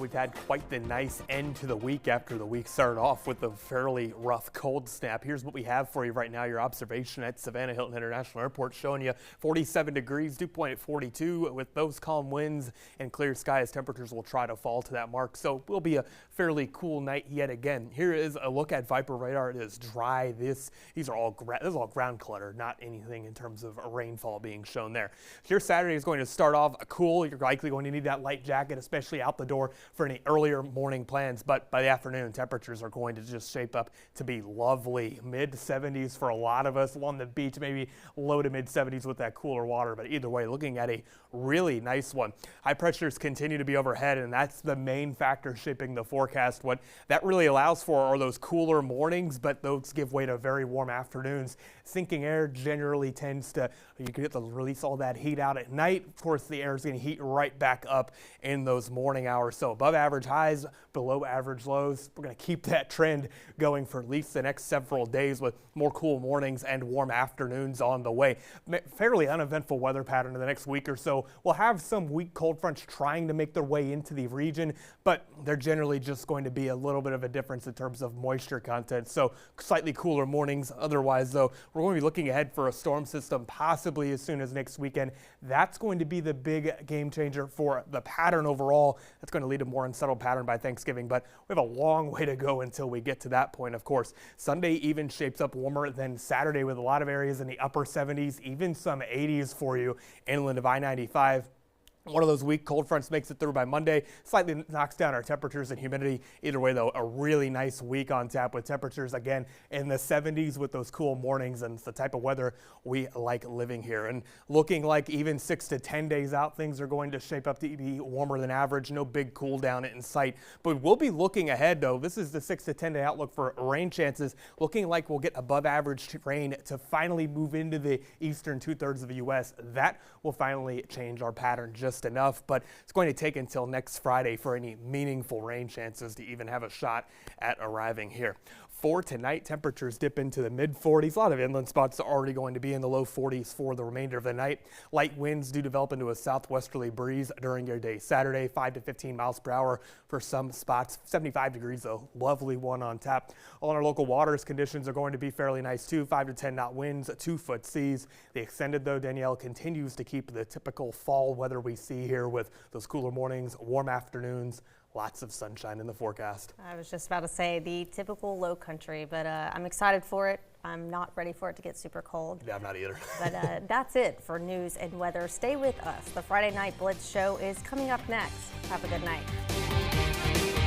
we've had quite the nice end to the week after the week started off with a fairly rough cold snap. Here's what we have for you right now. Your observation at Savannah Hilton International Airport showing you 47 degrees, dew point at 42 with those calm winds and clear skies. Temperatures will try to fall to that mark, so it will be a fairly cool night yet again. Here is a look at Viper radar. It is dry. This is all ground clutter, not anything in terms of rainfall being shown there. Here Saturday is going to start off cool. You're likely going to need that light jacket, especially out the door for any earlier morning plans, but by the afternoon temperatures are going to just shape up to be lovely. Mid 70s for a lot of us along the beach, maybe low to mid 70s with that cooler water, but either way, looking at a really nice one. High pressures continue to be overhead, and that's the main factor shaping the forecast. What that really allows for are those cooler mornings, but those give way to very warm afternoons. Sinking air generally tends to, you can get to release all that heat out at night. Of course, the air is going to heat right back up in those morning hours. So above average highs, below average lows. We're going to keep that trend going for at least the next several days with more cool mornings and warm afternoons on the way. Fairly uneventful weather pattern in the next week or so. We'll have some weak cold fronts trying to make their way into the region, but they're generally just going to be a little bit of a difference in terms of moisture content. So slightly cooler mornings. Otherwise, though, we're going to be looking ahead for a storm system possibly as soon as next weekend. That's going to be the big game changer for the pattern overall. That's going to lead to more unsettled pattern by Thanksgiving, but we have a long way to go until we get to that point, of course. Sunday even shapes up warmer than Saturday with a lot of areas in the upper 70s, even some 80s for you inland of I-95. One of those weak cold fronts makes it through by Monday, slightly knocks down our temperatures and humidity. Either way, though, a really nice week on tap with temperatures, again, in the 70s with those cool mornings, and it's the type of weather we like living here. And looking like even 6 to 10 days out, things are going to shape up to be warmer than average. No big cool down in sight. But we'll be looking ahead, though. This is the 6 to 10 day outlook for rain chances. Looking like we'll get above average rain to finally move into the eastern 2/3 of the U.S. That will finally change our pattern just enough, but it's going to take until next Friday for any meaningful rain chances to even have a shot at arriving here. For tonight, temperatures dip into the mid 40s. A lot of inland spots are already going to be in the low 40s for the remainder of the night. Light winds do develop into a southwesterly breeze during your day Saturday, 5 to 15 miles per hour for some spots. 75 degrees, a lovely one on tap. On our local waters, conditions are going to be fairly nice too. 5 to 10 knot winds, 2-foot seas. The extended, though, Danielle, continues to keep the typical fall weather we see here with those cooler mornings, warm afternoons, lots of sunshine in the forecast. I was just about to say the typical low country, but I'm excited for it. I'm not ready for it to get super cold. Yeah, I'm not either. But that's it for news and weather. Stay with us. The Friday Night Blitz show is coming up next. Have a good night.